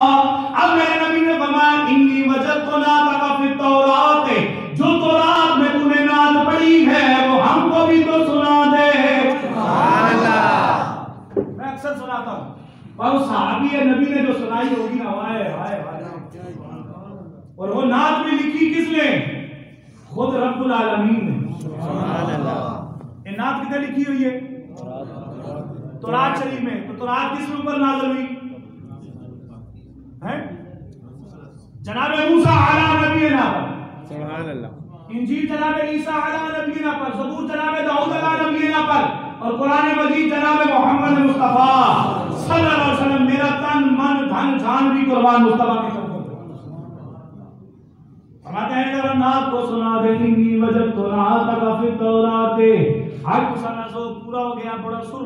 اب میرے نبی نے فرمایا انی وجدت نعتک فی التورات، جو تورات میں تو نے نعت پڑھی ہے وہ ہم کو بھی تو سنا دے۔ سبحان اللہ۔ میں اکثر سناتا ہوں اور اس صحابی نبی نے جو سنائی ہوگی نا ہائے ہائے اور وہ نعت میں لکھی کس نے؟ خود رب العالمین نے۔ سبحان اللہ۔ یہ نعت کدھر لکھی ہوئی ہے؟ تورات شریف میں۔ تو تورات کس کے اوپر نازل ہوئی؟ جناب موسیٰ علیہ نبینا پر، سبحان اللہ۔ انجیل جناب عیسیٰ علیہ نبینا پر، زبور جناب داؤد علیہ نبینا پر، اور قرآن مجید جناب محمد مصطفیٰ صلی اللہ علیہ وسلم۔ میرا تن من دھن جان بھی قربان مصطفیٰ کی طرف فرماتے ہیں کہ نعت کو سنا دے انی وجدت نعتک فی التورات۔ آج سنا سو پورا ہو گیا، بڑا سر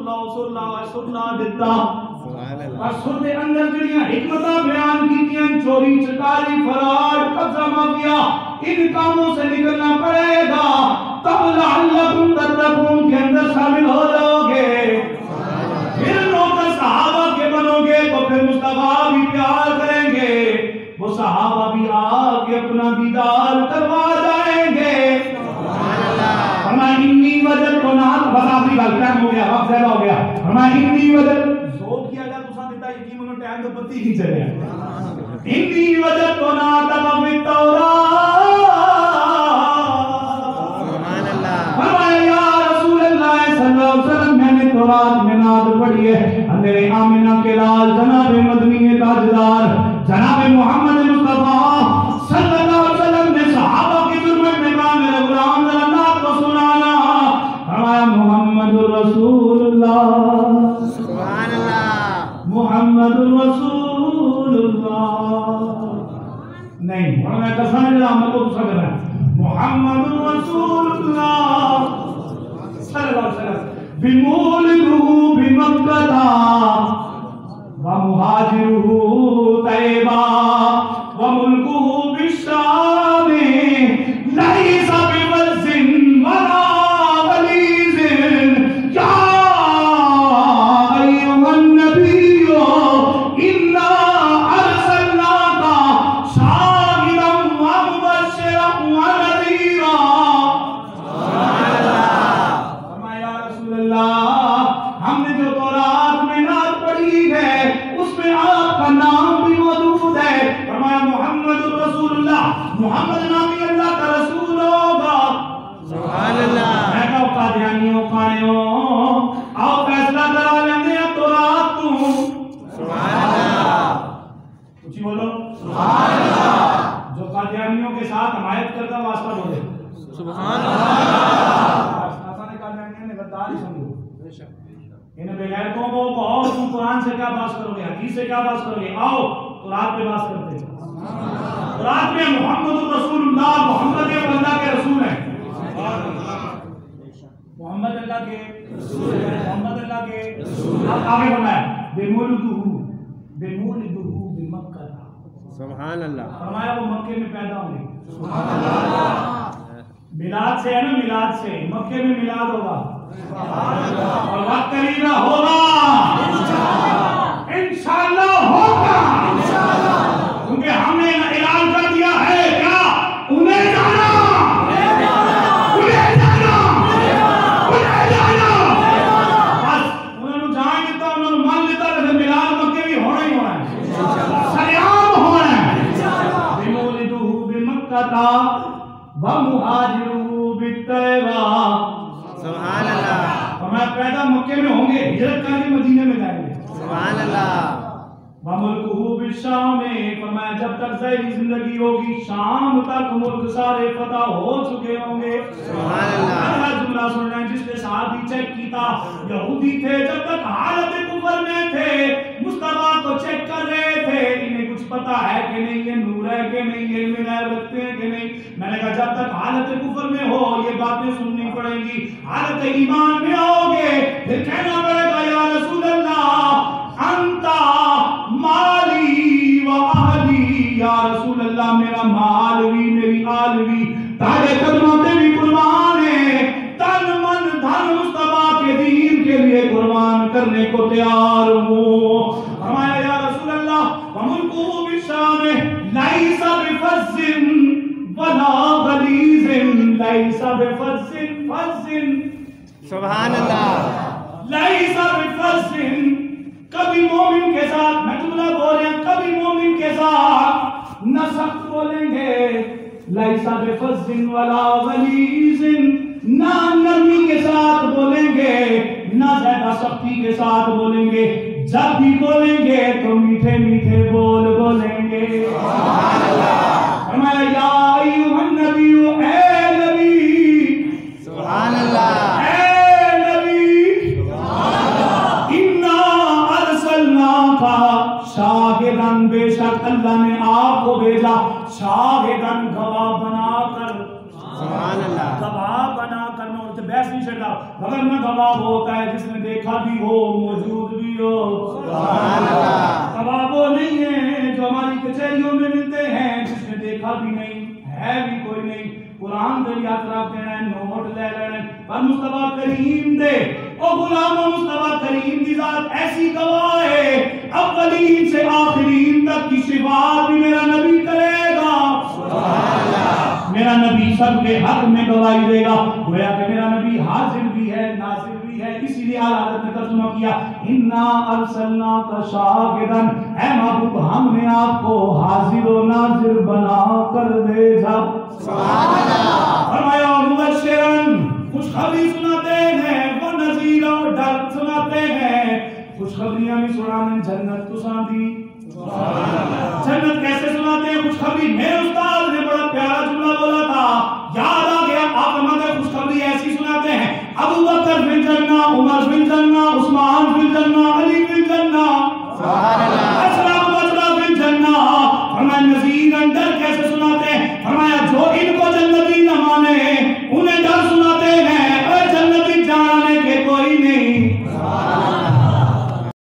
لا دیتا اور سر دے اندر جڑیاں حکمتاں بیان کیتیاں، چوری چکاری فراڈ قبضہ مافیا، ان کاموں سے نکلنا پڑے گا تب لعلکم تتقون کے اندر شامل ہو جاؤ گے۔ پھر نوکر صحابہ کے بنو گے تو پھر مصطفیٰ بھی پیار کریں گے، وہ صحابہ بھی آ کے اپنا دیدار کروا جائیں گے۔ فرمایا انی وجدت نعتک، بس آخری بات ٹائم ہو گیا، وقت زیادہ ہو گیا۔ فرمایا انی وجدت ٹائم تو پتی ہی چلے انی وجدت نعتک فی التورات۔ سبحان اللہ۔ فرمایا یا رسول اللہ صلی اللہ علیہ وسلم میں نے تورات میں نعت پڑھی ہے، اندر آمنہ کے لال جناب مدنی تاجدار جناب محمد مصطفیٰ صلی اللہ علیہ وسلم نے صحابہ کی خدمت میں کہا میرے غلام ذرا نعت کو سنانا۔ فرمایا محمد رسول اللہ، سبحان اللہ، محمد رسول اللہ۔ نہیں اور میں کسانے جا میں کو دوسرا کر رہا ہے محمد رسول اللہ صلی اللہ علیہ وسلم بمولدہ بمکہ ومہاجرہ طیبہ وملکہ بالشام لیس بوز ولا غلیظ یا ایھا النبی انا ارسلناک شاہدا ومبشرا ونذیرا۔ فرمایا یا رسول اللہ ہم نے جو تورات میں نعت پڑھی ہے اس میں آپ کا نام بھی موجود ہے۔ فرمایا محمد رسول اللہ، محمد نامی اللہ کا رسول ہوگا۔ سبحان اللہ۔ میں کہا قادیانیوں کانیوں آؤ فیصلہ کرا لیندے ہیں تورات تو۔ سبحان اللہ۔ کچھ بولو سبحان اللہ۔ جو قادیانیوں کے ساتھ حمایت کرتا واسطہ بولے سبحان اللہ۔ آسان قادیانیوں نے غدار ہی سمجھو، ان بغیرتوں کو کہو تم قرآن سے کیا بات کرو گے، حدیث سے کیا بات کرو گے، آؤ تورات پہ بات کرتے ہیں۔ تورات میں محمد رسول اللہ، محمد اللہ کے رسول ہیں، محمد اللہ کے رسول ہیں، محمد اللہ کے رسول ہیں۔ آگے بنایا بمولدہ بمکہ، سبحان اللہ۔ فرمایا وہ مکے میں پیدا ہوئے۔ سبحان اللہ۔ میلاد سے ہے نا، میلاد سے مکے میں میلاد ہوگا اور وقت قریب ہوگا، انشاءاللہ ہوگا، کیونکہ ہم نے اعلان کر دیا ہے کیا انہیں جانا، انہیں جانا، انہیں جانا، بس انہوں نے جان دیتا، انہوں نے مان لیتا، لیکن میلاد مکے بھی ہونا ہی ہونا ہے، سریعام ہونا ہے۔ بمولدہ بمکہ ومہاجرہ بالطیبہ۔ سبحان اللہ۔ فرمایا پیدا مکے میں ہوں گے، ہجرت کر کے مدینے میں جائیں گے۔ سبحان اللہ۔ وملکہ بالشام، فرمایا جب تک ظاہری زندگی ہوگی شام تک ملک سارے فتح ہو چکے ہوں گے۔ سبحان اللہ۔ اگلا جملہ سننا ہے جس نے صحابی چیک کیتا، یہودی تھے جب تک حالت کفر میں تھے، مصطفیٰ کو چیک کر رہے تھے انہیں کچھ پتا ہے کہ نہیں، یہ نور ہے کہ نہیں، یہ علم غیب رکھتے ہیں کہ نہیں۔ میں نے کہا جب تک حالت کفر میں ہو یہ باتیں سننی پڑیں گی، حالت ایمان میں آؤ گے پھر کہنا پڑے گا یا رسول اللہ انتا مالی و اہلی، یا رسول اللہ میرا مال بھی میری آل بھی تارے قدموں پہ بھی قربان ہے، تن من دھن مصطفیٰ کے دین کے لیے قربان کرنے کو تیار ہوں۔ فرمایا یا رسول اللہ وملکہ ليس بفز ولا غليظ ليس بفز فز سبحان اللہ ليس بفز کبھی مومن کے ساتھ میں جملہ بول رہا ہوں کبھی مومن کے ساتھ نہ سخت بولیں گے ليس بفز ولا غليظ نہ نرمی کے ساتھ بولیں گے نہ زیادہ سختی کے ساتھ بولیں گے جب بھی بولیں گے تو میٹھے میٹھے بول بولیں گے فرمایا یا ایھا النبی اے نبی سبحان اللہ اے نبی انا ارسلناک شاہداً بے شک اللہ نے آپ کو بھیجا شاہداً گواہ بنا کر سبحان اللہ گواہ بنا کر میں ان سے بحث نہیں چھڑ رہا مگر میں گواہ ہوتا ہے جس نے دیکھا بھی ہو موجود بھی ہو سبحان اللہ گواہ وہ نہیں ہے جو ہماری کچہریوں میں ملتے ہیں جس نے دیکھا بھی نہیں ہے بھی کوئی نہیں قرآن دے یاترا دینا ہے نوٹ لے لینا ہے پر مصطفیٰ کریم دے او غلام مصطفیٰ کریم کی ذات ایسی گواہ ہے اولین سے آخرین تک کی شفاعت بھی میرا نبی کرے گا سبحان اللہ میرا نبی سب کے حق میں گواہی دے گا گویا کہ میرا نبی حاضر بھی ہے ناظر بھی ہے اسی لیے اعلیٰ حضرت نے ترجمہ کیا انا ارسلناک شاہدا اے محبوب ہم نے آپ کو حاضر و ناظر بنا کر بھیجا سبحان اللہ فرمایا مبشرن خوشخبری سناتے ہیں وہ نذیر اور ڈر سناتے ہیں خوشخبریاں بھی سنانے جنت کو سناتی جنت کیسے سناتے ہیں خوشخبری میرے استاد نے بڑا پیارا جملہ بولا تھا یاد آ گیا آپ فرماتے ہیں خوشخبری ایسی سناتے ہیں ابو بکر فی الجنہ عمر فی الجنہ عثمان فی الجنہ علی فی الجنہ سبحان